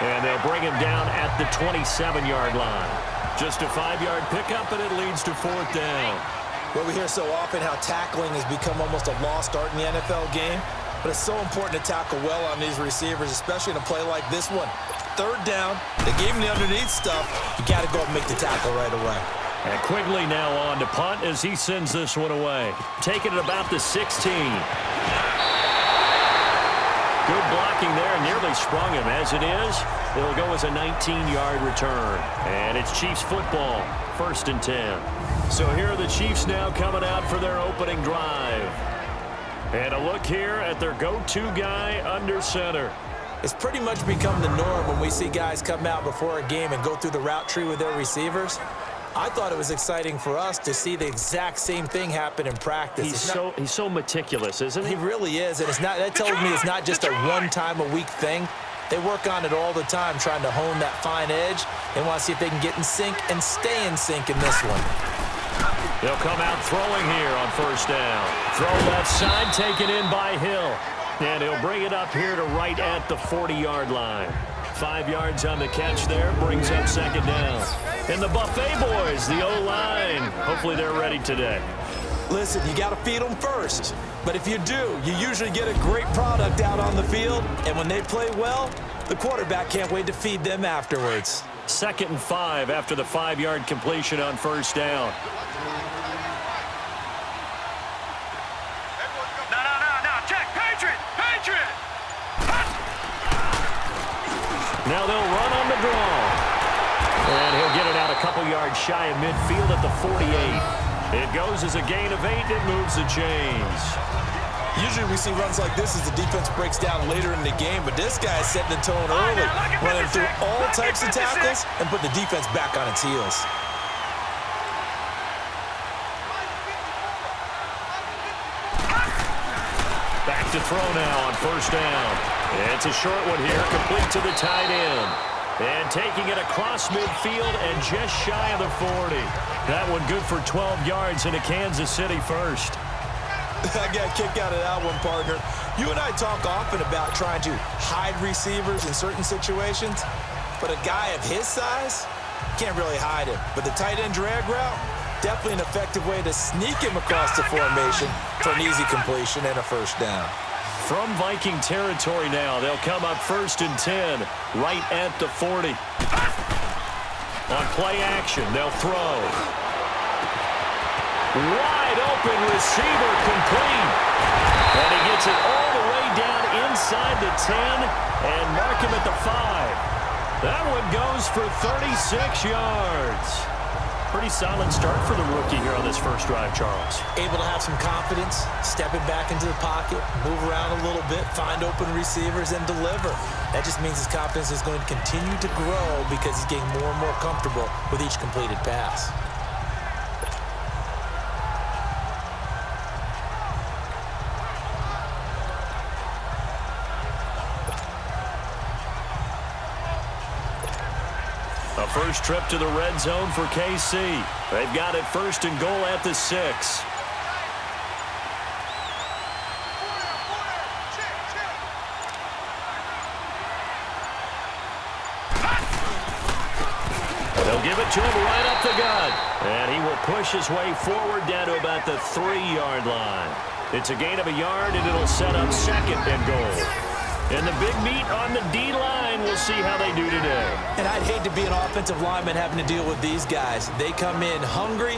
And they'll bring him down at the 27-yard line. Just a 5-yard pickup, and it leads to 4th down. Well, we hear so often how tackling has become almost a lost art in the NFL game, but it's so important to tackle well on these receivers, especially in a play like this one. 3rd down, they gave him the underneath stuff. You got to go and make the tackle right away. And Quigley now on to punt as he sends this one away. Taking it about the 16. Good blocking there, and nearly sprung him. As it is, it'll go as a 19-yard return. And it's Chiefs football, 1st and 10. So here are the Chiefs now coming out for their opening drive. And a look here at their go-to guy under center. It's pretty much become the norm when we see guys come out before a game and go through the route tree with their receivers. I thought it was exciting for us to see the exact same thing happen in practice. He's so meticulous, isn't he? He really is, and that tells me it's not just a one-time-a-week thing. They work on it all the time, trying to hone that fine edge. They want to see if they can get in sync and stay in sync in this one. They'll come out throwing here on 1st down. Throw left side, taken in by Hill. And he'll bring it up here to right at the 40-yard line. 5 yards on the catch there, brings up 2nd down. And the Buffet boys, the O-line, hopefully they're ready today. Listen, you got to feed them first. But if you do, you usually get a great product out on the field. And when they play well, the quarterback can't wait to feed them afterwards. 2nd and 5 after the 5-yard completion on 1st down. Now they'll run on the draw. And he'll get it out a couple yards shy of midfield at the 48. It goes as a gain of 8. It moves the chains. Usually we see runs like this as the defense breaks down later in the game, but this guy is setting the tone early, running through all types of tackles and put the defense back on its heels. Back to throw now on 1st down. It's a short one here, complete to the tight end. And taking it across midfield and just shy of the 40. That one good for 12 yards in a Kansas City first. I got a kick out of that one, partner. You and I talk often about trying to hide receivers in certain situations, but a guy of his size can't really hide him. But the tight end drag route, definitely an effective way to sneak him across the formation for an easy completion and a 1st down. From Viking territory now, they'll come up 1st and 10, right at the 40. On play action, they'll throw. Wide open receiver, complete. And he gets it all the way down inside the 10 and mark him at the 5. That one goes for 36 yards. Pretty solid start for the rookie here on this first drive, Charles. Able to have some confidence, stepping back into the pocket, move around a little bit, find open receivers, and deliver. That just means his confidence is going to continue to grow because he's getting more and more comfortable with each completed pass. A first trip to the red zone for KC. They've got it 1st and goal at the 6. They'll give it to him right up the gut. And he will push his way forward down to about the 3-yard line. It's a gain of a yard, and it'll set up 2nd and goal. And the big meat on the D-line, we'll see how they do today. And I'd hate to be an offensive lineman having to deal with these guys. They come in hungry,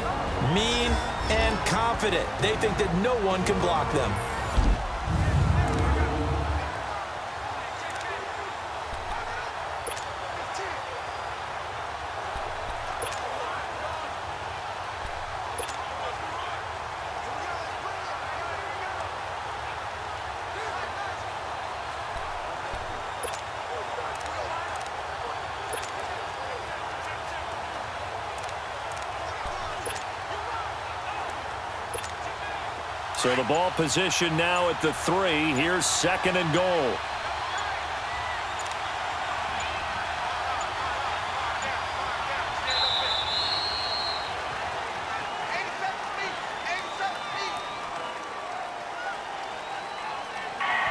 mean, and confident. They think that no one can block them. So the ball position now at the 3. Here's 2nd and goal.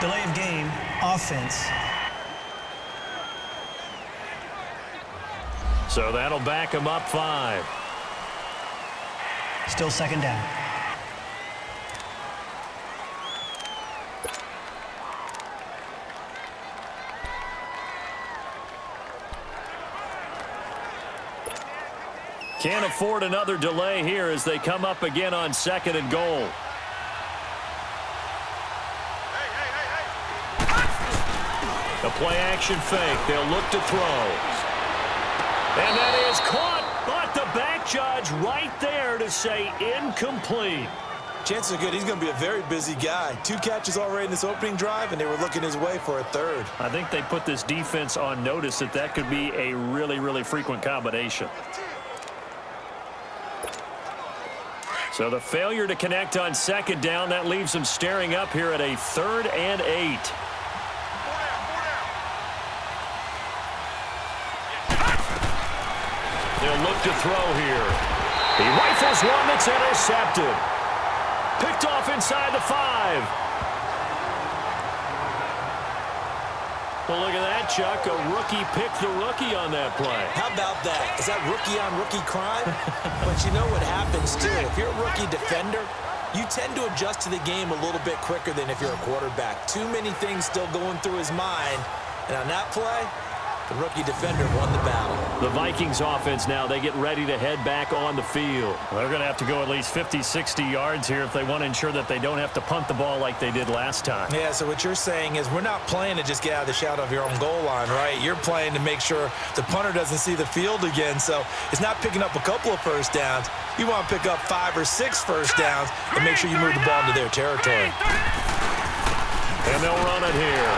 Delay of game, offense. So that'll back him up 5. Still second down. Can't afford another delay here as they come up again on 2nd and goal. A play-action fake. They'll look to throw. And that is caught, but the back judge right there to say incomplete. Chances are good he's going to be a very busy guy. 2 catches already in this opening drive, and they were looking his way for a 3rd. I think they put this defense on notice that could be a really, really frequent combination. So the failure to connect on 2nd down, that leaves them staring up here at a 3rd and 8. They'll look to throw here. He rifles one that's intercepted. Picked off inside the 5. Well, look at that, Chuck. A rookie picked the rookie on that play. How about that? Is that rookie-on-rookie crime? But you know what happens, too. If you're a rookie defender, you tend to adjust to the game a little bit quicker than if you're a quarterback. Too many things still going through his mind. And on that play, the rookie defender won the battle. The Vikings offense now, they get ready to head back on the field. They're going to have to go at least 50, 60 yards here if they want to ensure that they don't have to punt the ball like they did last time. Yeah, so what you're saying is we're not playing to just get out of the shadow of your own goal line, right? You're playing to make sure the punter doesn't see the field again. So it's not picking up a couple of first downs. You want to pick up 5 or 6 first downs and make sure you move the ball into their territory. And they'll run it here.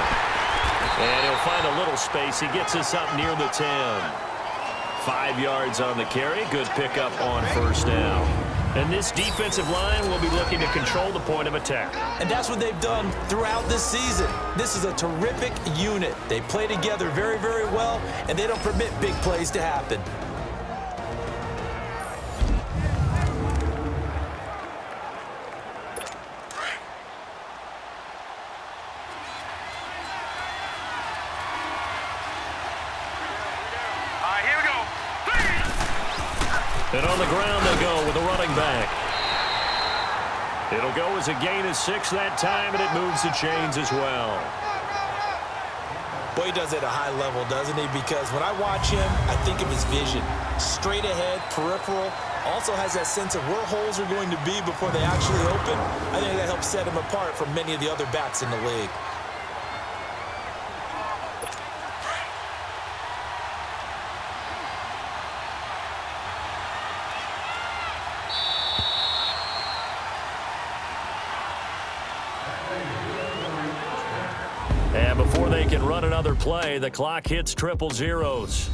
And he'll find a little space. He gets us up near the 10. 5 yards on the carry. Good pickup on first down. And this defensive line will be looking to control the point of attack. And that's what they've done throughout this season. This is a terrific unit. They play together very, very well, and they don't permit big plays to happen. And on the ground they go with a running back. It'll go as a gain of 6 that time, and it moves the chains as well. Boy, he does it at a high level, doesn't he? Because when I watch him, I think of his vision. Straight ahead, peripheral. Also has that sense of where holes are going to be before they actually open. I think that helps set him apart from many of the other backs in the league. And before they can run another play, the clock hits triple zeros.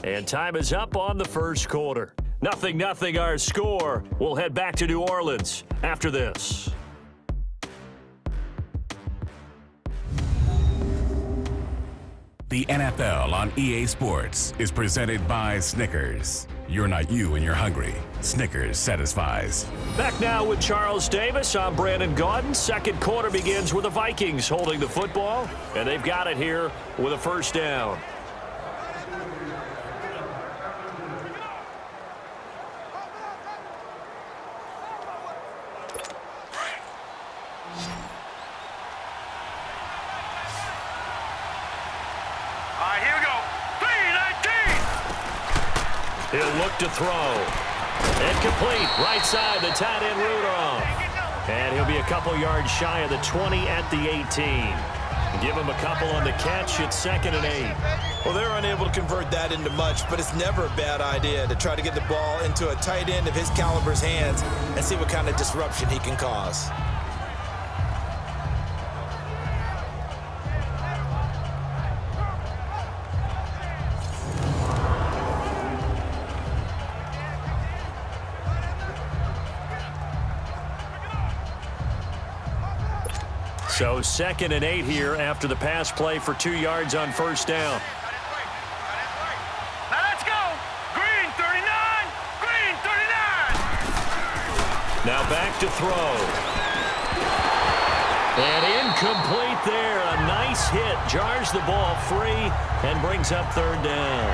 And time is up on the first quarter. 0-0 our score. We'll head back to New Orleans after this. The NFL on EA Sports is presented by Snickers. You're not you when you're hungry. Snickers satisfies. Back now with Charles Davis. I'm Brandon Gaudin. Second quarter begins with the Vikings holding the football, and they've got it here with a first down. He'll look to throw. Incomplete. Right side, the tight end Rudolph. And he'll be a couple yards shy of the 20 at the 18. Give him a couple on the catch. It's 2nd and 8. Well, they're unable to convert that into much, but it's never a bad idea to try to get the ball into a tight end of his caliber's hands and see what kind of disruption he can cause. So 2nd and 8 here after the pass play for 2 yards on first down. Now let's go. Green 39. Green 39. Now back to throw. And incomplete there. A nice hit. Jars the ball free and brings up 3rd down.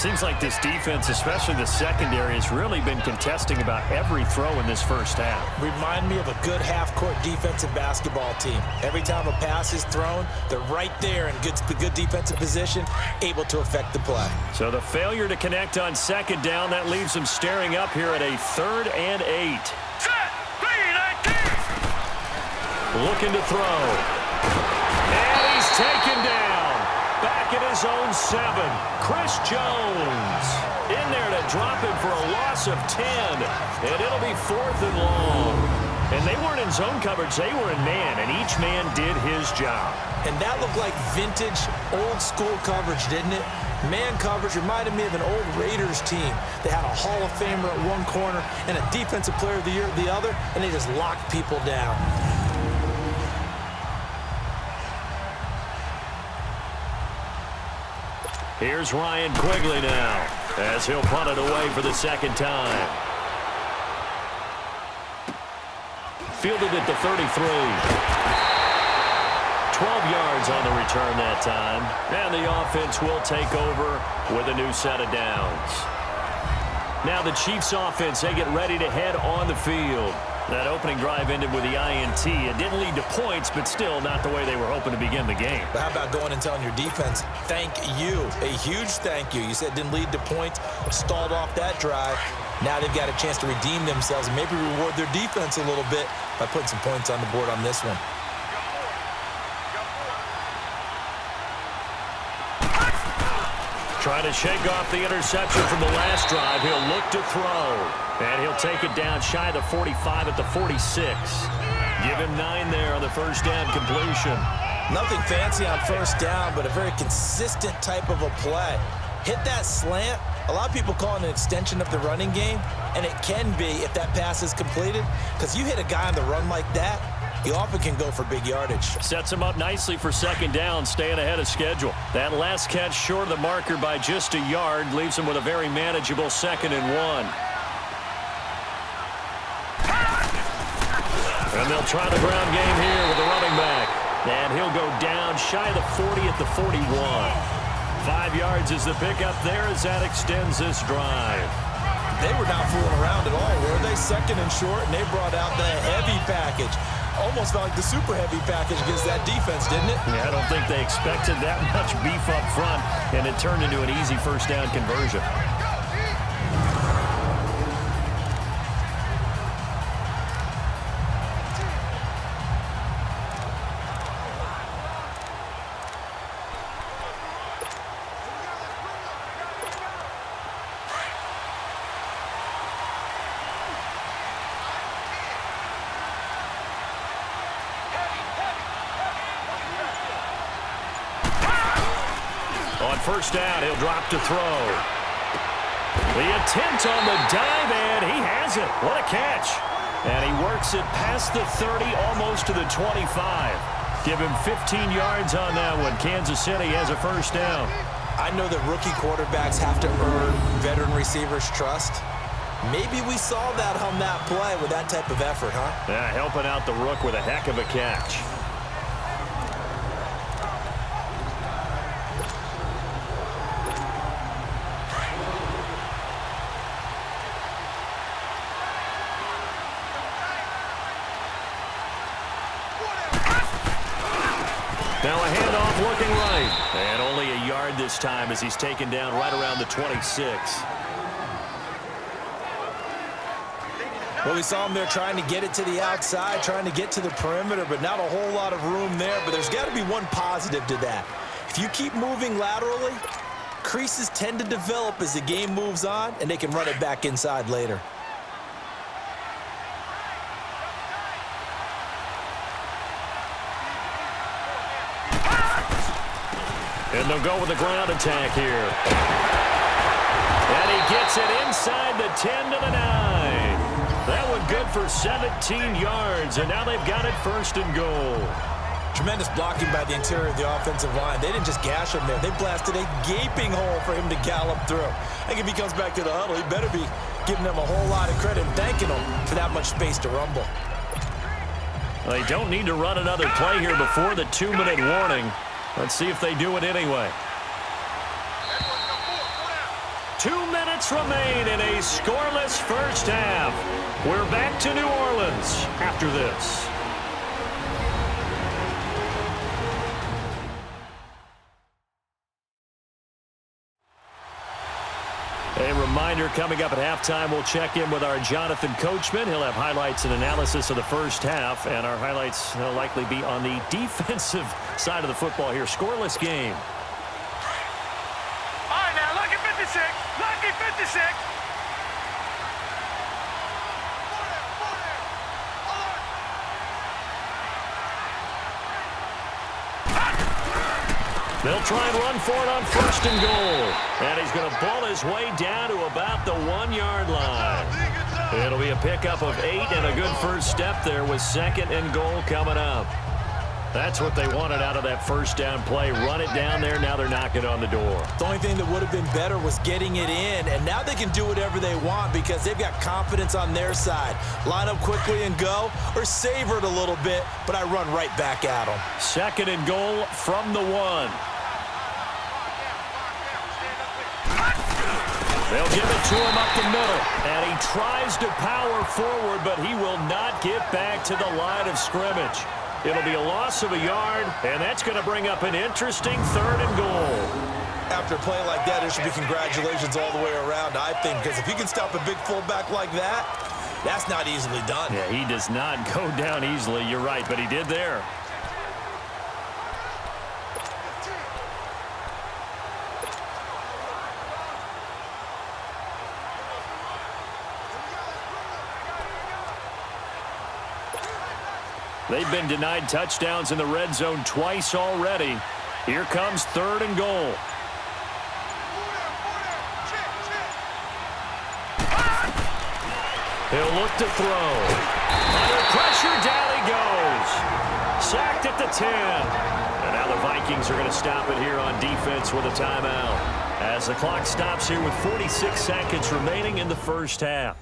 Seems like this defense, especially the secondary, has really been contesting about every throw in this first half. Remind me of a good half-court defensive basketball team. Every time a pass is thrown, they're right there in good defensive position, able to affect the play. So the failure to connect on second down, that leaves them staring up here at a 3rd and 8. Set. 3-19. Looking to throw. And he's taken down. Back at his own 7. Chris Jones in there to drop him for a loss of 10. And it'll be 4th and long. And they weren't in zone coverage. They were in man, and each man did his job. And that looked like vintage, old-school coverage, didn't it? Man coverage reminded me of an old Raiders team. They had a Hall of Famer at one corner and a Defensive Player of the Year at the other, and they just locked people down. Here's Ryan Quigley now, as he'll punt it away for the second time. Fielded at the 33. 12 yards on the return that time. And the offense will take over with a new set of downs. Now the Chiefs offense, they get ready to head on the field. That opening drive ended with the INT. It didn't lead to points, but still not the way they were hoping to begin the game. But how about going and telling your defense, thank you, a huge thank you. You said it didn't lead to points, stalled off that drive. Now they've got a chance to redeem themselves and maybe reward their defense a little bit by putting some points on the board on this one. Trying to shake off the interception from the last drive. He'll look to throw. And he'll take it down shy of the 45 at the 46. Give him 9 there on the first down completion. Nothing fancy on first down, but a very consistent type of a play. Hit that slant. A lot of people call it an extension of the running game, and it can be if that pass is completed, because you hit a guy on the run like that, you often can go for big yardage. Sets him up nicely for second down, staying ahead of schedule. That last catch short of the marker by just a yard leaves him with a very manageable 2nd and 1. And they'll try the ground game here with the running back. And he'll go down shy of the 40 at the 41. 5 yards is the pickup there as that extends this drive. They were not fooling around at all, were they? 2nd and short, and they brought out the heavy package. Almost felt like the super heavy package against that defense, didn't it? Yeah, I don't think they expected that much beef up front, and it turned into an easy first down conversion. On first down, he'll drop to throw. The attempt on the dive, and he has it. What a catch. And he works it past the 30, almost to the 25. Give him 15 yards on that one. Kansas City has a first down. I know that rookie quarterbacks have to earn veteran receivers' trust. Maybe we saw that on that play with that type of effort, huh? Yeah, helping out the rook with a heck of a catch. Now a handoff looking right. And only a yard this time as he's taken down right around the 26. Well, we saw him there trying to get it to the outside, trying to get to the perimeter, but not a whole lot of room there. But there's got to be one positive to that. If you keep moving laterally, creases tend to develop as the game moves on, and they can run it back inside later. And they'll go with the ground attack here. And he gets it inside the 10 to the 9. That one good for 17 yards, and now they've got it 1st and goal. Tremendous blocking by the interior of the offensive line. They didn't just gash him there. They blasted a gaping hole for him to gallop through. I think if he comes back to the huddle, he better be giving them a whole lot of credit and thanking them for that much space to rumble. Well, they don't need to run another play here before the 2-minute warning. Let's see if they do it anyway. minutes remain in a scoreless first half. We're back to New Orleans after this. A reminder, coming up at halftime, we'll check in with our Jonathan Coachman. He'll have highlights and analysis of the first half, and our highlights will likely be on the defensive side of the football here. Scoreless game. All right, now, lucky 56. Lucky 56. They'll try and run for it on first and goal. And he's going to ball his way down to about the 1-yard line. It'll be a pickup of 8 and a good first step there with second and goal coming up. That's what they wanted out of that first down play. Run it down there. Now they're knocking on the door. The only thing that would have been better was getting it in, and now they can do whatever they want because they've got confidence on their side. Line up quickly and go, or savor it a little bit, but I run right back at them. Second and goal from the 1. They'll give it to him up the middle, and he tries to power forward, but he will not get back to the line of scrimmage. It'll be a loss of a yard, and that's going to bring up an interesting third and goal. After a play like that, there should be congratulations all the way around, I think, because if you can stop a big fullback like that, that's not easily done. Yeah, he does not go down easily. You're right, but he did there. They've been denied touchdowns in the red zone twice already. Here comes third and goal. He'll look to throw. Under pressure, down he goes. Sacked at the 10. And now the Vikings are going to stop it here on defense with a timeout. As the clock stops here with 46 seconds remaining in the first half.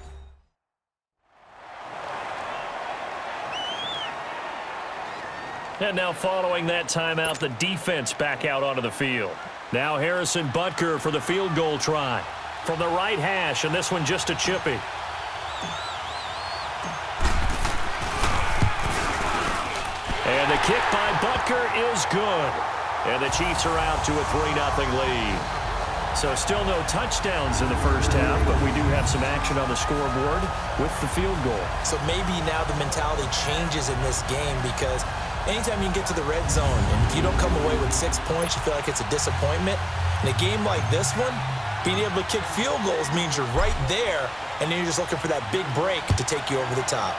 And now following that timeout, the defense back out onto the field. Now Harrison Butker for the field goal try. From the right hash, and this one just a chippy. And the kick by Butker is good. And the Chiefs are out to a 3-0 lead. So still no touchdowns in the first half, but we do have some action on the scoreboard with the field goal. So maybe now the mentality changes in this game because anytime you can get to the red zone and if you don't come away with 6 points, you feel like it's a disappointment. In a game like this one, being able to kick field goals means you're right there, and then you're just looking for that big break to take you over the top.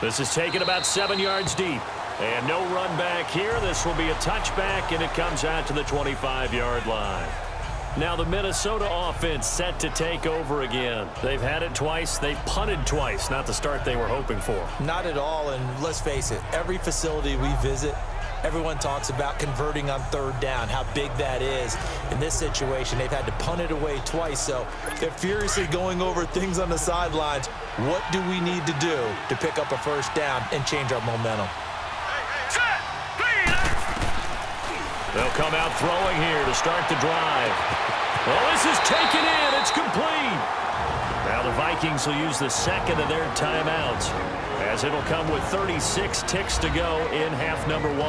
This is taken about 7 yards deep. And no run back here. This will be a touchback, and it comes out to the 25-yard line. Now the Minnesota offense set to take over again. They've had it twice. They've punted twice. Not the start they were hoping for. Not at all, and let's face it, every facility we visit, everyone talks about converting on third down, how big that is. In this situation, they've had to punt it away twice, so they're furiously going over things on the sidelines. What do we need to do to pick up a first down and change our momentum? They'll come out throwing here to start the drive. Well, this is taken in. It's complete. Now the Vikings will use the second of their timeouts as it'll come with 36 ticks to go in half number 1.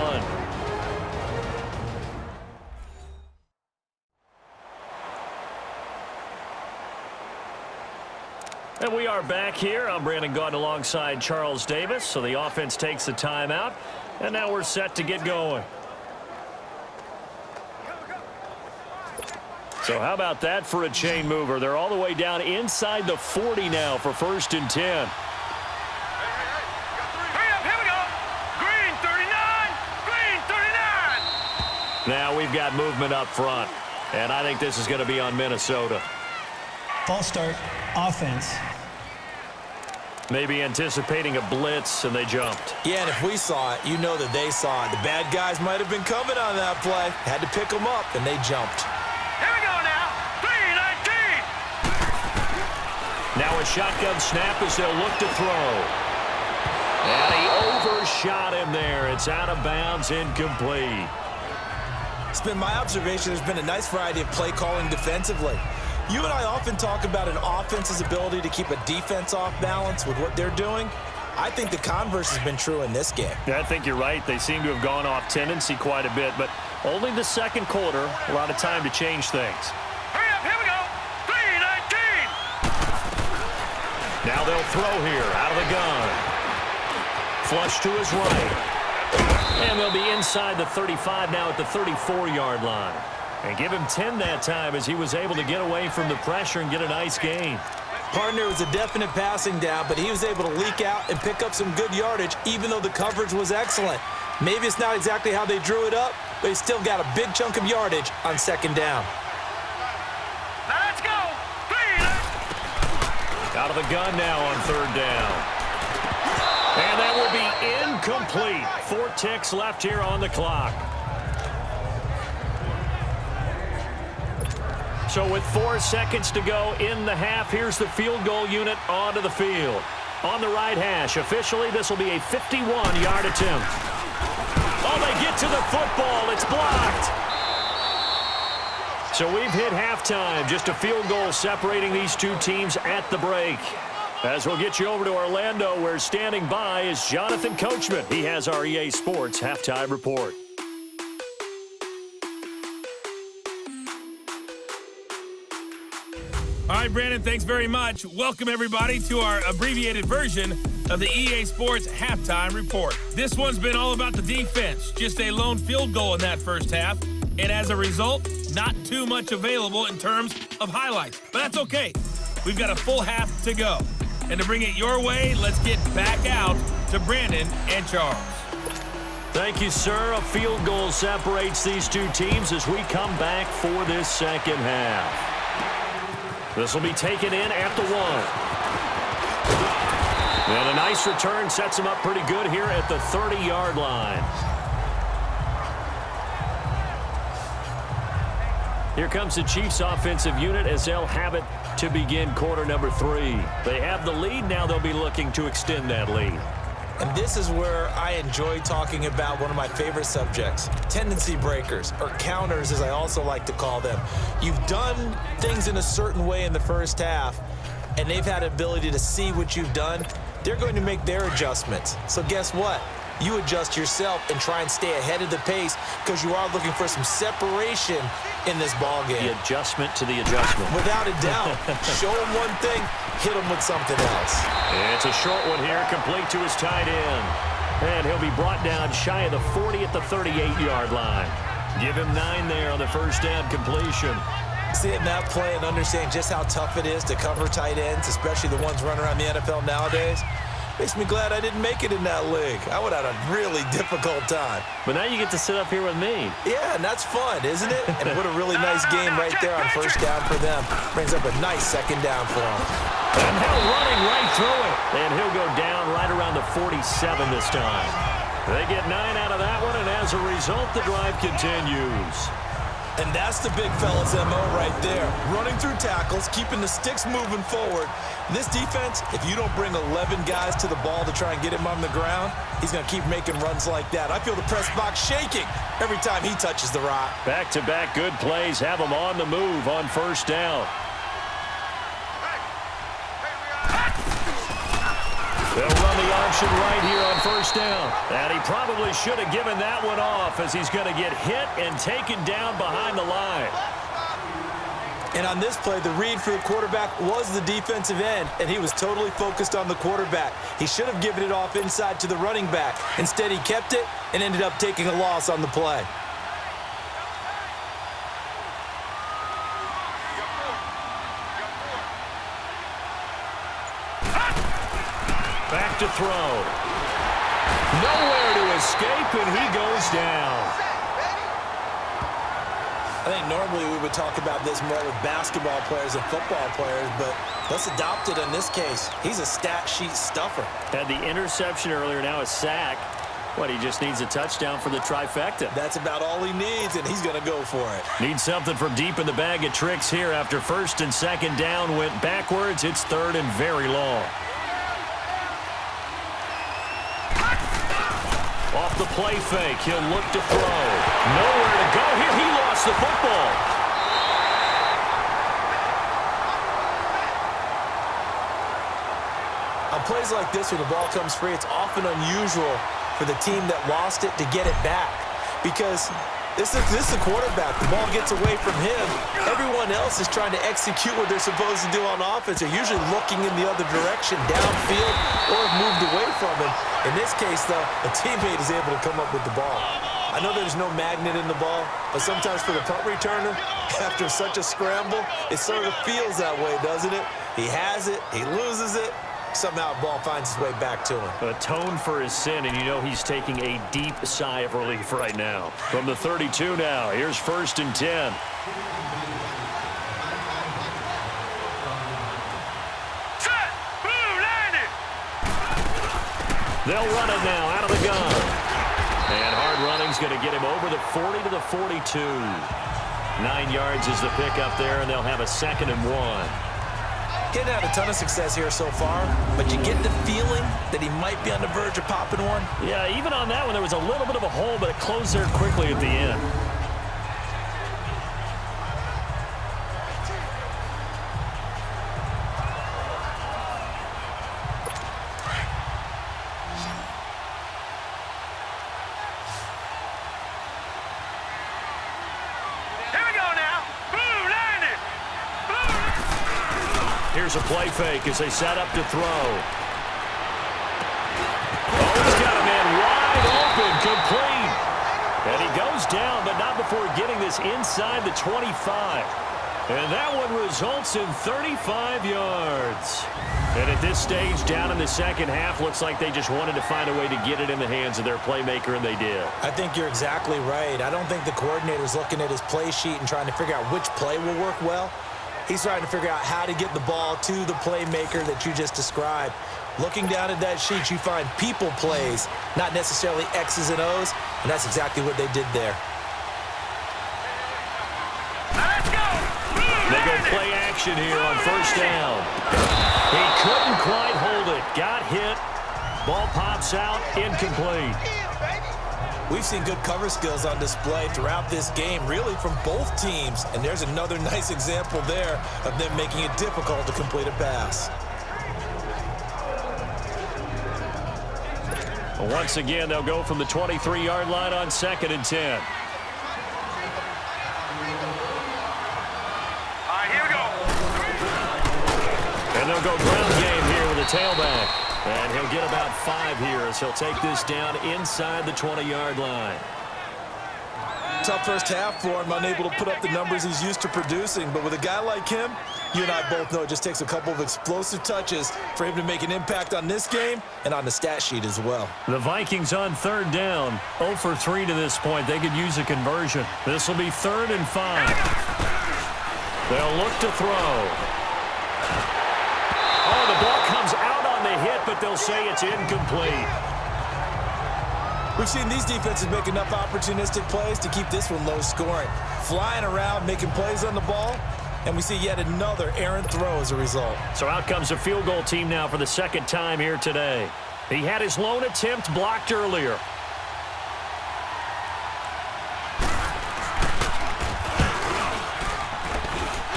And we are back here. I'm Brandon Gaudin alongside Charles Davis. So the offense takes the timeout, and now we're set to get going. So how about that for a chain mover? They're all the way down inside the 40 now for 1st and 10. Hurry up, here we go. Green 39, green 39. Now we've got movement up front, and I think this is going to be on Minnesota. False start, offense. Maybe anticipating a blitz, and they jumped. Yeah, and if we saw it, you know that they saw it. The bad guys might have been coming on that play. Had to pick them up, and they jumped. Here we go now. 3-19. Now a shotgun snap as they'll look to throw. And he overshot him there. It's out of bounds, incomplete. It's been my observation there's been a nice variety of play calling defensively. You and I often talk about an offense's ability to keep a defense off balance with what they're doing. I think the converse has been true in this game. Yeah, I think you're right. They seem to have gone off tendency quite a bit, but only the second quarter, a lot of time to change things. Hurry up, here we go. 3:19. Now they'll throw here out of the gun. Flush to his right. And they'll be inside the 35 now at the 34-yard line. And give him 10 that time as he was able to get away from the pressure and get a nice gain. Partner, was a definite passing down, but he was able to leak out and pick up some good yardage, even though the coverage was excellent. Maybe it's not exactly how they drew it up, but he still got a big chunk of yardage on second down. Now let's go. 3. Out of the gun now on third down. And that will be incomplete. 4 ticks left here on the clock. So with 4 seconds to go in the half, here's the field goal unit onto the field. On the right hash, officially, this will be a 51-yard attempt. Oh, they get to the football. It's blocked. So we've hit halftime. Just a field goal separating these two teams at the break. As we'll get you over to Orlando, where standing by is Jonathan Coachman. He has our EA Sports halftime report. All right, Brandon, thanks very much. Welcome, everybody, to our abbreviated version of the EA Sports Halftime Report. This one's been all about the defense. Just a lone field goal in that first half. And as a result, not too much available in terms of highlights. But that's okay. We've got a full half to go. And to bring it your way, let's get back out to Brandon and Charles. Thank you, sir. A field goal separates these two teams as we come back for this second half. This will be taken in at the 1. And a nice return sets him up pretty good here at the 30-yard line. Here comes the Chiefs offensive unit as they'll have it to begin quarter number 3. They have the lead. Now they'll be looking to extend that lead. And this is where I enjoy talking about one of my favorite subjects, tendency breakers, or counters as I also like to call them. You've done things in a certain way in the first half, and they've had ability to see what you've done. They're going to make their adjustments. So guess what? You adjust yourself and try and stay ahead of the pace because you are looking for some separation in this ball game. The adjustment to the adjustment. Without a doubt. Show him one thing, hit him with something else. And it's a short one here, complete to his tight end. And he'll be brought down shy of the 40 at the 38-yard line. Give him 9 there on the first down completion. Seeing that play and understand just how tough it is to cover tight ends, especially the ones running around the NFL nowadays, makes me glad I didn't make it in that league. I would have had a really difficult time. But now you get to sit up here with me. Yeah, and that's fun, isn't it? And what a really nice game right there on first down for them. Brings up a nice second down for them. And Hill running right through it. And he'll go down right around the 47 this time. They get 9 out of that one, and as a result, the drive continues. And that's the big fella's MO right there. Running through tackles, keeping the sticks moving forward. This defense, if you don't bring 11 guys to the ball to try and get him on the ground, he's going to keep making runs like that. I feel the press box shaking every time he touches the rock. Back-to-back good plays have him on the move on first down. They'll run the option right here on first down. And he probably should have given that one off as he's going to get hit and taken down behind the line. And on this play, the read for the quarterback was the defensive end, and he was totally focused on the quarterback. He should have given it off inside to the running back. Instead, he kept it and ended up taking a loss on the play. Back to throw. Nowhere to escape, and he goes down. I think normally we would talk about this more with basketball players and football players, but let's adopt it in this case. He's a stat sheet stuffer. Had the interception earlier, now a sack. What, he just needs a touchdown for the trifecta. That's about all he needs, and he's going to go for it. Needs something from deep in the bag of tricks here after first and second down went backwards. It's third and very long. Off the play fake, he'll look to throw. Nowhere to go here. He lost the football. On plays like this, when the ball comes free, it's often unusual for the team that lost it to get it back. Because this is a quarterback. The ball gets away from him. Everyone else is trying to execute what they're supposed to do on offense. They're usually looking in the other direction, downfield, or have moved away from him. In this case, though, a teammate is able to come up with the ball. I know there's no magnet in the ball, but sometimes for the punt returner, after such a scramble, it sort of feels that way, doesn't it? He has it, he loses it. Somehow the ball finds its way back to him. Atone for his sin, and you know he's taking a deep sigh of relief right now. From the 32 now, here's 1st and 10. Set! Blue landed! They'll run it now out of the gun. And hard running's going to get him over the 40 to the 42. 9 yards is the pickup there, and they'll have a 2nd and 1. Getting out a ton of success here so far, but you get the feeling that he might be on the verge of popping one. Yeah, even on that one, there was a little bit of a hole, but it closed there quickly at the end. Here we go now! Blue landed! Here's a play fake as they set up to throw. Oh, he's got a man wide open, complete. And he goes down, but not before getting this inside the 25. And that one results in 35 yards. And at this stage, down in the second half, looks like they just wanted to find a way to get it in the hands of their playmaker, and they did. I think you're exactly right. I don't think the coordinator's looking at his play sheet and trying to figure out which play will work well. He's trying to figure out how to get the ball to the playmaker that you just described. Looking down at that sheet, you find people plays, not necessarily X's and O's, and that's exactly what they did there. Let's go! Blue They go landed! play action here on 1st down. He couldn't quite hold it. Got hit. Ball pops out. Incomplete. We've seen good cover skills on display throughout this game, really from both teams. And there's another nice example there of them making it difficult to complete a pass. Once again, they'll go from the 23-yard line on 2nd and 10. All right, here we go. And they'll go ground game here with a tailback. And he'll get about 5 here as he'll take this down inside the 20-yard line. Tough first half for him, unable to put up the numbers he's used to producing. But with a guy like him, you and I both know it just takes a couple of explosive touches for him to make an impact on this game and on the stat sheet as well. The Vikings on 3rd down, 0 for 3 to this point. They could use a conversion. This will be 3rd and 5. They'll look to throw. Oh, the ball comes out on the hit, but they'll say it's incomplete. We've seen these defenses make enough opportunistic plays to keep this one low scoring. Flying around, making plays on the ball, and we see yet another errant throw as a result. So out comes a field goal team now for the 2nd time here today. He had his lone attempt blocked earlier.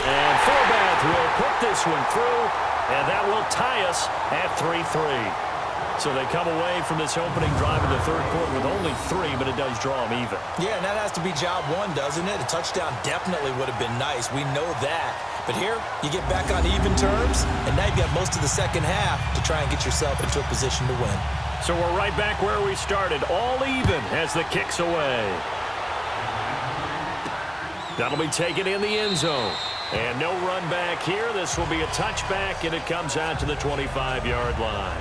And Forbath will put this one through, and that will tie us at 3-3. So they come away from this opening drive in the 3rd quarter with only 3, but it does draw them even. Yeah, and that has to be job one, doesn't it? A touchdown definitely would have been nice. We know that. But here, you get back on even terms, and now you've got most of the second half to try and get yourself into a position to win. So we're right back where we started, all even as the kick's away. That'll be taken in the end zone. And no run back here. This will be a touchback, and it comes out to the 25-yard line.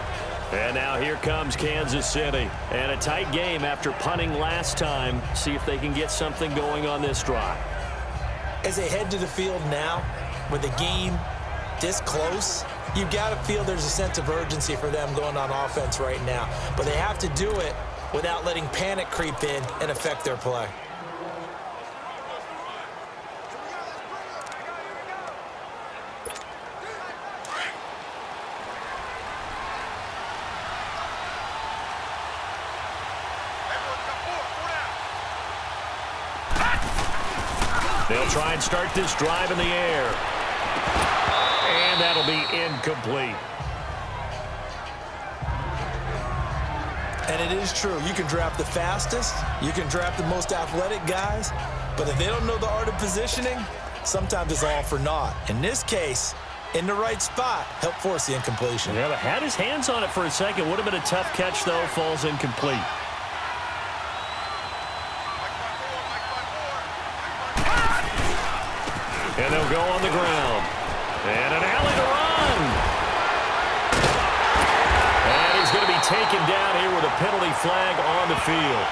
And now here comes Kansas City. And a tight game after punting last time. See if they can get something going on this drive. As they head to the field now, with the game this close, you've got to feel there's a sense of urgency for them going on offense right now. But they have to do it without letting panic creep in and affect their play. They'll try and start this drive in the air. And that'll be incomplete. And it is true. You can draft the fastest. You can draft the most athletic guys. But if they don't know the art of positioning, sometimes it's all for naught. In this case, in the right spot, helped force the incompletion. Yeah, but had his hands on it for a second. Would have been a tough catch, though. Falls incomplete. And they'll go on the ground. And an alley to run. And he's going to be taken down here with a penalty flag on the field.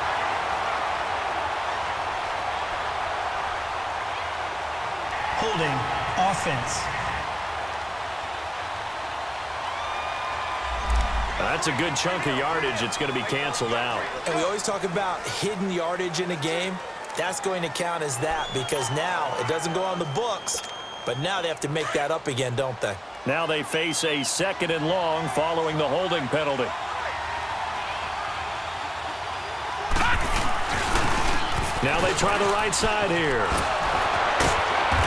Holding offense. That's a good chunk of yardage. It's going to be canceled out. And we always talk about hidden yardage in a game. That's going to count as that because now it doesn't go on the books, but now they have to make that up again, don't they? Now they face a 2nd and long following the holding penalty. Now they try the right side here.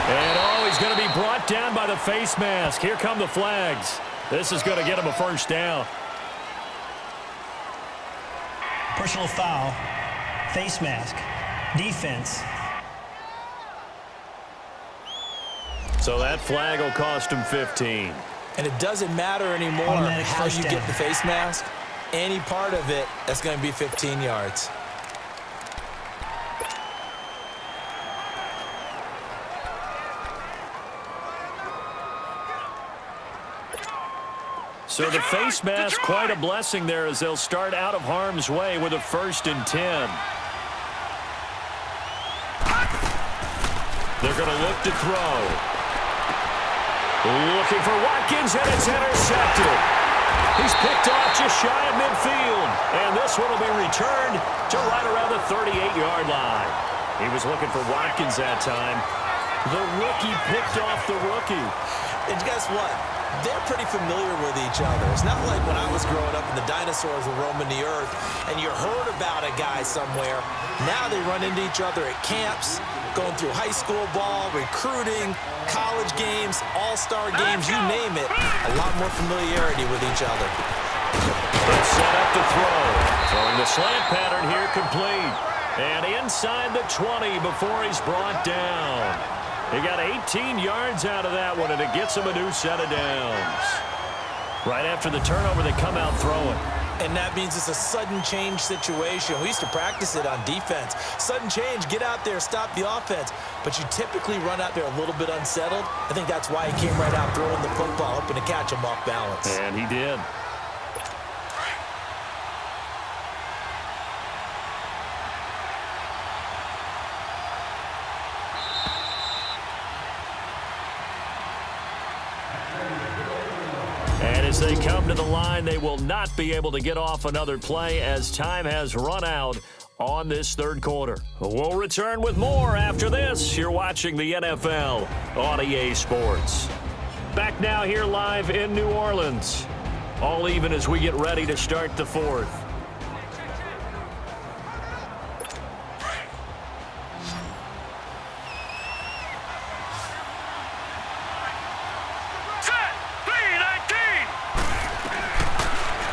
And, he's going to be brought down by the face mask. Here come the flags. This is going to get him a first down. Personal foul. Face mask. Defense. So that flag will cost him 15. And it doesn't matter anymore Automatic how first you down. get the face mask. Any part of it, that's going to be 15 yards. So the face mask, quite a blessing there as they'll start out of harm's way with a 1st and 10. They're going to look to throw. Looking for Watkins, and it's intercepted. He's picked off just shy of midfield. And this one will be returned to right around the 38-yard line. He was looking for Watkins that time. The rookie picked off the rookie. And guess what? They're pretty familiar with each other. It's not like when I was growing up and the dinosaurs were roaming the earth and you heard about a guy somewhere. Now they run into each other at camps, going through high school ball, recruiting, college games, all-star games, you name it. A lot more familiarity with each other. They're set up to throw. Throwing the slant pattern here complete. And inside the 20 before he's brought down. He got 18 yards out of that one, and it gets him a new set of downs. Right after the turnover, they come out throwing. And that means it's a sudden change situation. We used to practice it on defense. Sudden change, get out there, stop the offense. But you typically run out there a little bit unsettled. I think that's why he came right out throwing the football, hoping to catch him off balance. And he did. As they come to the line, they will not be able to get off another play as time has run out on this 3rd quarter. We'll return with more after this. You're watching the NFL on EA Sports. Back now here live in New Orleans. All even as we get ready to start the 4th.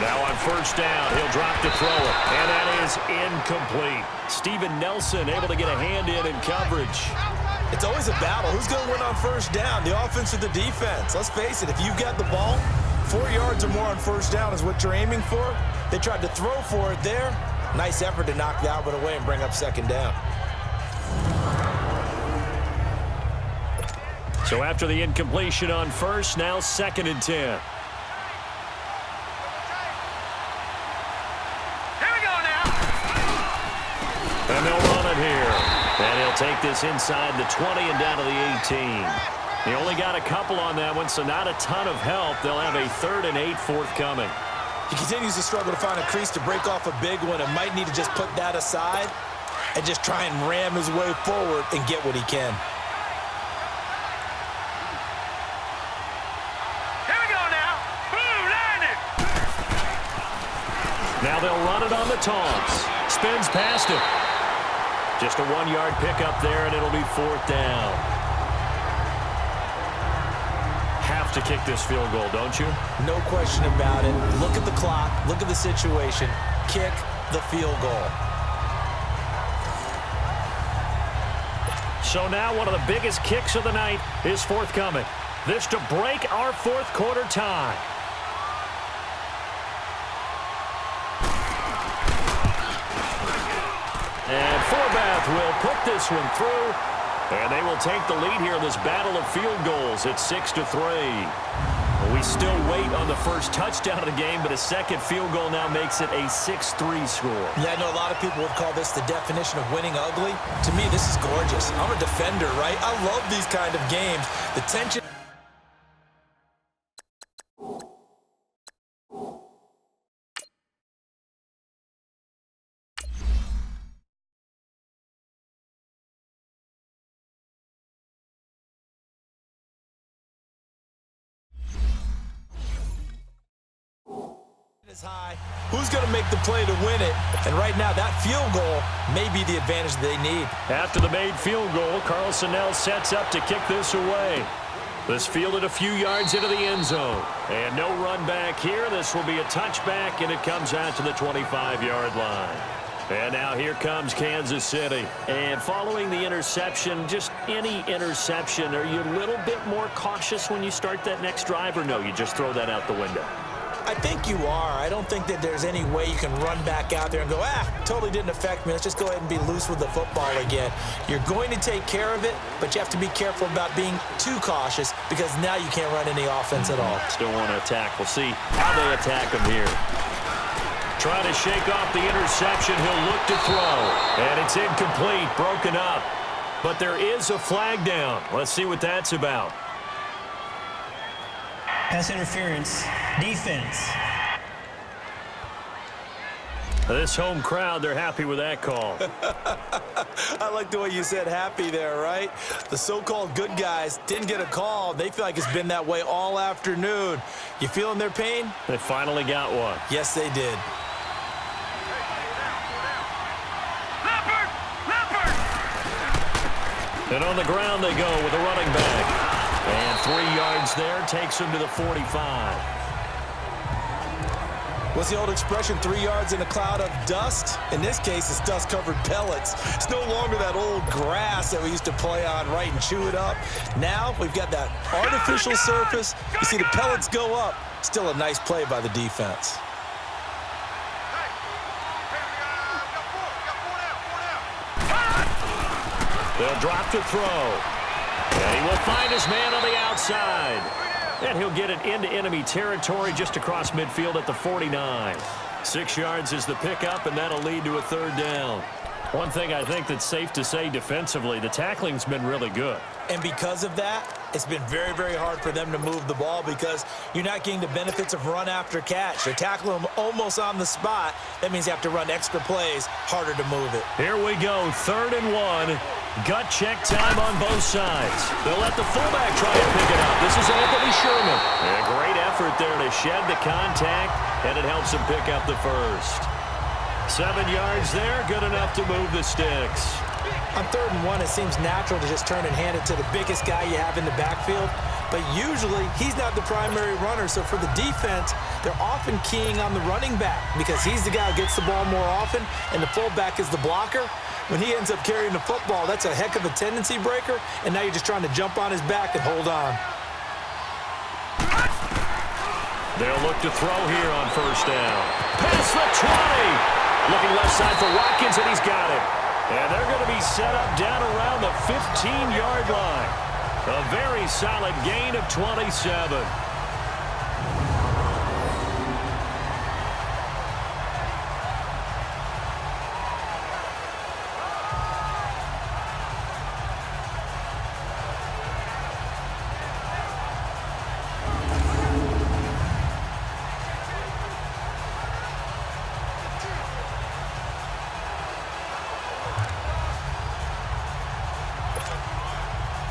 Now on 1st down, he'll drop to throw it, and that is incomplete. Steven Nelson able to get a hand in coverage. It's always a battle. Who's going to win on 1st down, the offense or the defense? Let's face it, if you've got the ball, 4 yards or more on 1st down is what you're aiming for. They tried to throw for it there. Nice effort to knock that one away and bring up 2nd down. So after the incompletion on 1st, now 2nd and 10. And they'll run it here. And he'll take this inside the 20 and down to the 18. He only got a couple on that one, so not a ton of help. They'll have a 3rd and 8 forthcoming. He continues to struggle to find a crease to break off a big one and might need to just put that aside and just try and ram his way forward and get what he can. Here we go now. Boom, landed. Now they'll run it on the taunts. Spins past him. Just a 1-yard pickup there, and it'll be 4th down. Have to kick this field goal, don't you? No question about it. Look at the clock. Look at the situation. Kick the field goal. So now one of the biggest kicks of the night is forthcoming. This to break our 4th quarter tie. And Forbath will put this one through, and they will take the lead here in this battle of field goals at 6-3. We still wait on the first touchdown of the game, but a second field goal now makes it a 6-3 score. Yeah, I know a lot of people would call this the definition of winning ugly. To me, this is gorgeous. I'm a defender, right? I love these kind of games. The tension. High. Who's going to make the play to win it? And right now, that field goal may be the advantage they need. After the made field goal, Carlson now sets up to kick this away. This fielded a few yards into the end zone. And no run back here. This will be a touchback, and it comes out to the 25-yard line. And now here comes Kansas City. And following the interception, just any interception, are you a little bit more cautious when you start that next drive, or no, you just throw that out the window? I think you are. I don't think that there's any way you can run back out there and go, totally didn't affect me. Let's just go ahead and be loose with the football again. You're going to take care of it, but you have to be careful about being too cautious because now you can't run any offense at all. Still want to attack. We'll see how they attack him here. Trying to shake off the interception. He'll look to throw, and it's incomplete, broken up. But there is a flag down. Let's see what that's about. Pass interference, defense. This home crowd, they're happy with that call. I like the way you said happy there, right? The so-called good guys didn't get a call. They feel like it's been that way all afternoon. You feeling their pain? They finally got one. Yes, they did. And on the ground they go with a running back. And 3 yards there takes him to the 45. What's the old expression, 3 yards in a cloud of dust? In this case, it's dust-covered pellets. It's no longer that old grass that we used to play on, right, and chew it up. Now we've got that artificial surface. You see the pellets go up. Still a nice play by the defense. They'll drop to throw. And he will find his man on the outside. And he'll get it into enemy territory just across midfield at the 49. 6 yards is the pickup, and that'll lead to a 3rd down. One thing I think that's safe to say defensively, the tackling's been really good. And because of that, it's been very, very hard for them to move the ball because you're not getting the benefits of run after catch. They're tackling them almost on the spot. That means you have to run extra plays, harder to move it. Here we go, 3rd and 1. Gut check time on both sides. They'll let the fullback try and pick it up. This is Anthony Sherman. And a great effort there to shed the contact, and it helps him pick up the first. 7 yards there, good enough to move the sticks. On 3rd and 1, it seems natural to just turn and hand it to the biggest guy you have in the backfield. But usually, he's not the primary runner. So for the defense, they're often keying on the running back because he's the guy who gets the ball more often, and the fullback is the blocker. When he ends up carrying the football, that's a heck of a tendency breaker, and now you're just trying to jump on his back and hold on. They'll look to throw here on 1st down. Past the 20. Looking left side for Watkins, and he's got it. And they're going to be set up down around the 15-yard line. A very solid gain of 27.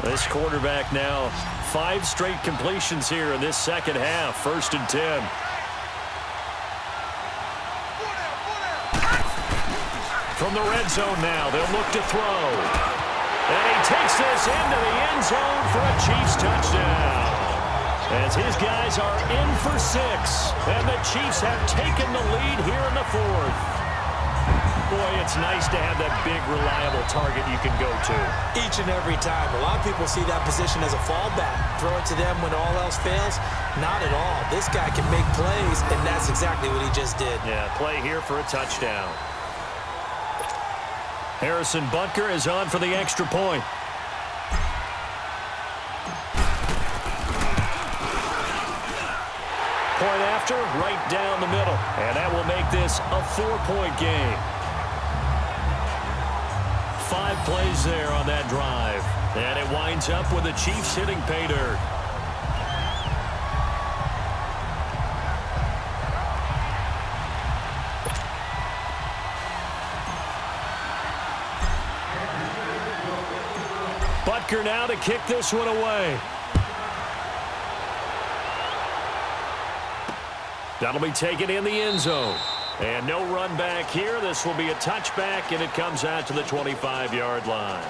This quarterback now 5 straight completions here in this second half. 1st and 10. From From the red zone now, they'll look to throw. And he takes this into the end zone for a Chiefs touchdown. As his guys are in for 6. And the Chiefs have taken the lead here in the 4th. Boy, it's nice to have that big, reliable target you can go to. Each and every time. A lot of people see that position as a fallback. Throw it to them when all else fails. Not at all. This guy can make plays, and that's exactly what he just did. Yeah, play here for a touchdown. Harrison Butker is on for the extra point. Point after, right down the middle. And that will make this a 4-point game. 5 plays there on that drive. And it winds up with the Chiefs hitting pay dirt. Butker now to kick this one away. That'll be taken in the end zone. And no run back here. This will be a touchback, and it comes out to the 25-yard line.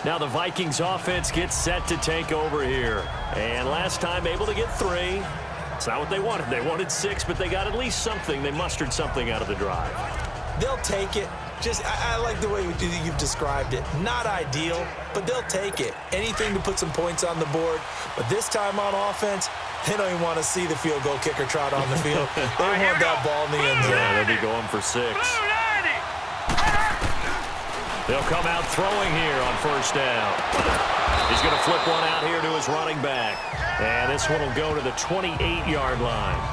Now the Vikings offense gets set to take over here. And last time able to get 3. It's not what they wanted. They wanted 6, but they got at least something. They mustered something out of the drive. They'll take it. I like the way you've described it. Not ideal, but they'll take it. Anything to put some points on the board. But this time on offense, they don't even want to see the field goal kicker trot on the field. They want that ball in the end zone. Yeah, they'll be going for 6. They'll come out throwing here on first down. He's going to flip one out here to his running back. And this one will go to the 28-yard line.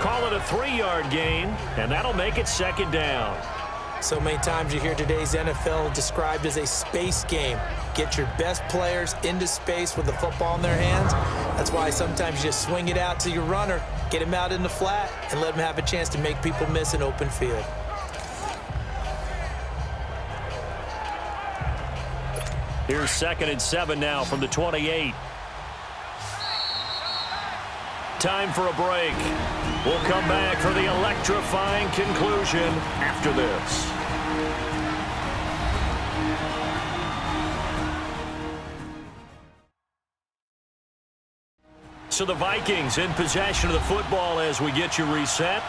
Call it a 3-yard gain, and that'll make it second down. So many times you hear today's NFL described as a space game. Get your best players into space with the football in their hands. That's why sometimes you just swing it out to your runner, get him out in the flat, and let him have a chance to make people miss an open field. Here's 2nd and 7 now from the 28. Time for a break. We'll come back for the electrifying conclusion after this. So the Vikings in possession of the football as we get you reset.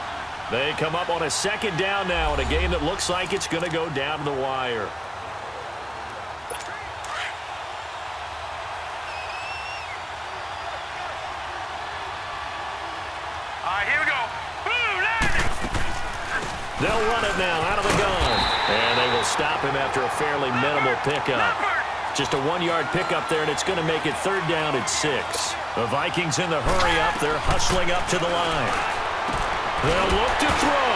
They come up on a second down now in a game that looks like it's going to go down to the wire. They'll run it now out of the gun. And they will stop him after a fairly minimal pickup. Just a 1-yard pickup there, and it's going to make it 3rd down at 6. The Vikings in the hurry up. They're hustling up to the line. They'll look to throw.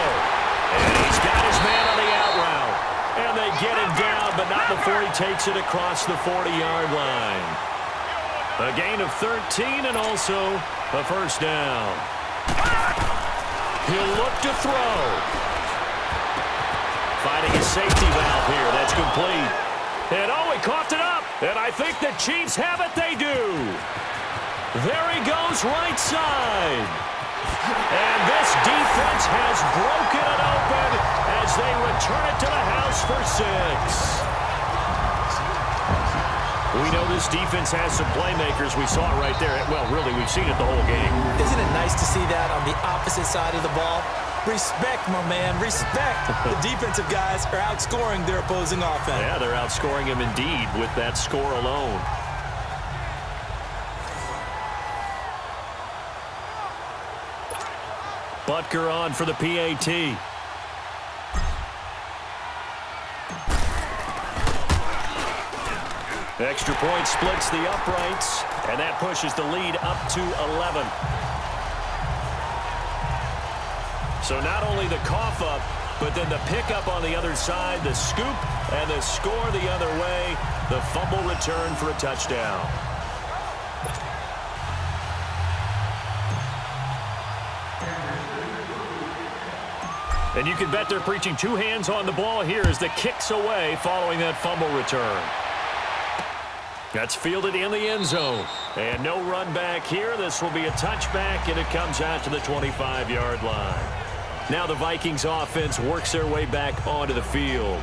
And he's got his man on the out route. And they get him down, but not before he takes it across the 40-yard line. A gain of 13 and also a first down. He'll look to throw. Finding his safety valve here. That's complete. And oh, he coughed it up. And I think the Chiefs have it. They do. There he goes right side. And this defense has broken it open as they return it to the house for 6. We know this defense has some playmakers. We saw it right there. Well, really, we've seen it the whole game. Isn't it nice to see that on the opposite side of the ball? Respect, my man, respect. The defensive guys are outscoring their opposing offense. Yeah, they're outscoring him indeed with that score alone. Butker on for the PAT. Extra point splits the uprights, and that pushes the lead up to 11. So not only the cough up, but then the pickup on the other side, the scoop, and the score the other way, the fumble return for a touchdown. And you can bet they're preaching 2 hands on the ball here as the kick's away following that fumble return. That's fielded in the end zone. And no run back here. This will be a touchback, and it comes out to the 25-yard line. Now the Vikings offense works their way back onto the field.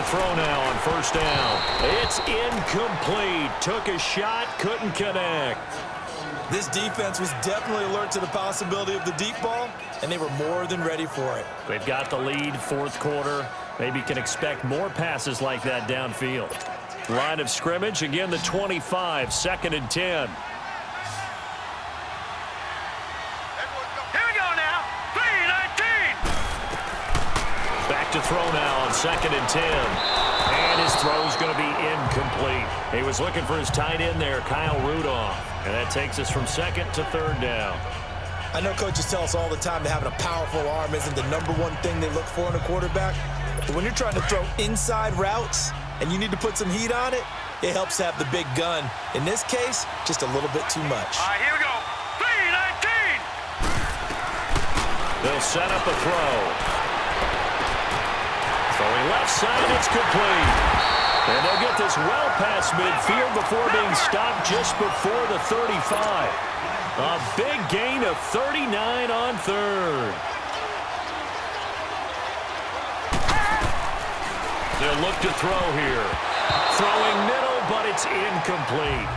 throw now on first down. It's incomplete. Took a shot, couldn't connect. This defense was definitely alert to the possibility of the deep ball, and they were more than ready for it. They've got the lead, fourth quarter. Maybe can expect more passes like that downfield. Line of scrimmage, again the 25, 2nd and 10. Here we go now. 3-19. Back to throw now on 2nd and 10. And his throw's going to be incomplete. He was looking for his tight end there, Kyle Rudolph. And that takes us from 2nd to 3rd down. I know coaches tell us all the time that having a powerful arm isn't the #1 thing they look for in a quarterback. But when you're trying to throw inside routes and you need to put some heat on it, it helps to have the big gun. In this case, just a little bit too much. All right, here we go. 3-19. They'll set up a throw. Throwing left side, it's complete. And they'll get this well past midfield before being stopped just before the 35. A big gain of 39 on 3rd. They'll look to throw here. Throwing middle, but it's incomplete.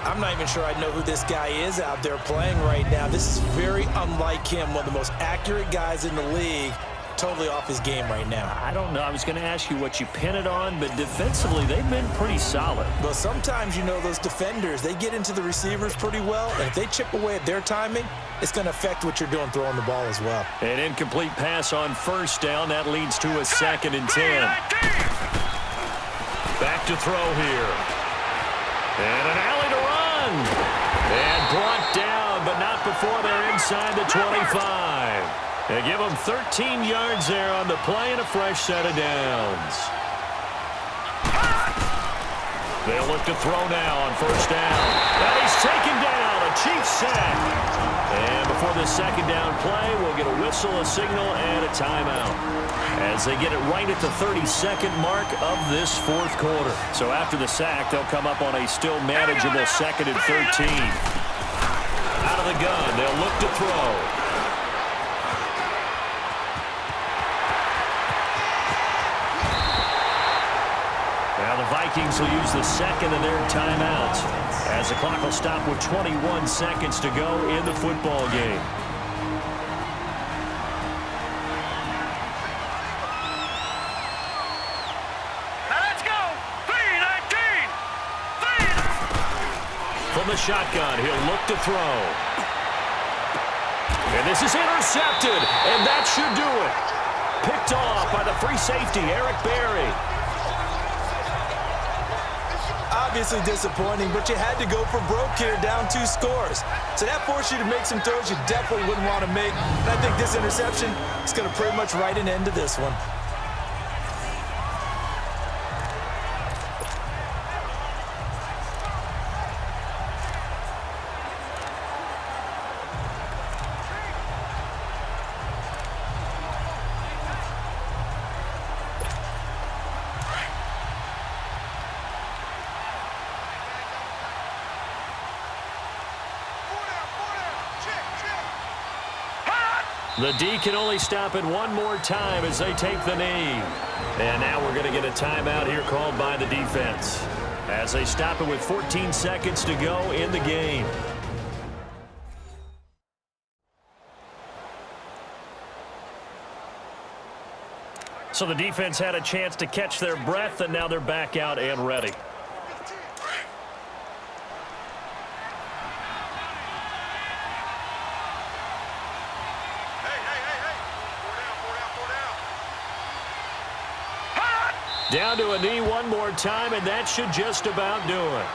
I'm not even sure I know who this guy is out there playing right now. This is very unlike him, one of the most accurate guys in the league. Totally off his game right now. I don't know. I was going to ask you what you pin it on, but defensively, they've been pretty solid. But sometimes, you know, those defenders, they get into the receivers pretty well, and if they chip away at their timing, it's going to affect what you're doing throwing the ball as well. An incomplete pass on first down. That leads to a 2nd and 10. Back to throw here. And an alley to run. And brought down, but not before they're inside the 25. They give them 13 yards there on the play and a fresh set of downs. They'll look to throw now on first down. And he's taken down, a Chiefs sack. And before the 2nd down play, we'll get a whistle, a signal, and a timeout as they get it right at the 32nd mark of this 4th quarter. So after the sack, they'll come up on a still manageable 2nd and 13. Out of the gun, they'll look to throw. Now the Vikings will use the 2nd of their timeouts as the clock will stop with 21 seconds to go in the football game. Now let's go. 3-19. From the shotgun, he'll look to throw. And this is intercepted, and that should do it. Picked off by the free safety, Eric Berry. Obviously disappointing, but you had to go for broke here, down 2 scores. So that forced you to make some throws you definitely wouldn't want to make. And I think this interception is going to pretty much write an end to this one. The D can only stop it one more time as they take the knee. And now we're going to get a timeout here called by the defense as they stop it with 14 seconds to go in the game. So the defense had a chance to catch their breath, and now they're back out and ready. Down to a knee one more time, and that should just about do it.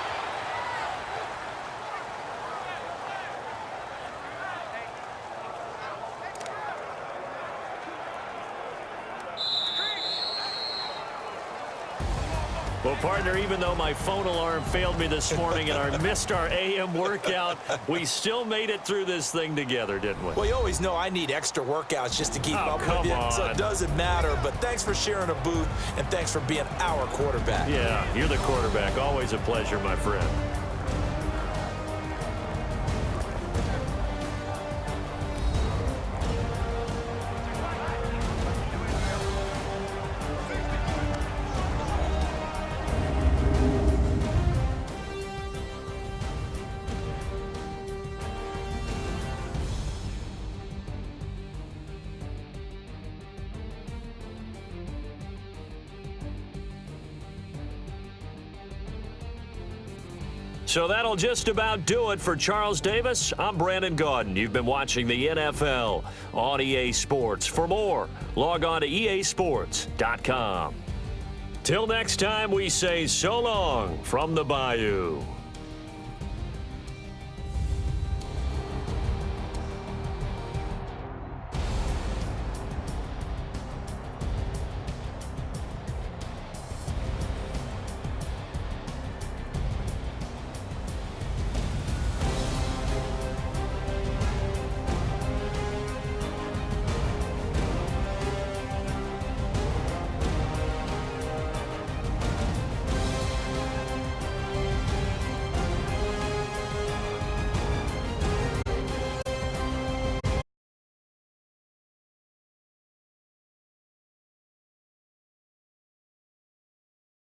Well, partner, even though my phone alarm failed me this morning and I missed our AM workout, we still made it through this thing together, didn't we? Well, you always know I need extra workouts just to keep up with come you, on. so it doesn't matter. But thanks for sharing a booth, and thanks for being our quarterback. Yeah, you're the quarterback. Always a pleasure, my friend. So that'll just about do it for Charles Davis. I'm Brandon Gaudin. You've been watching the NFL on EA Sports. For more, log on to easports.com. Till next time, we say so long from the Bayou.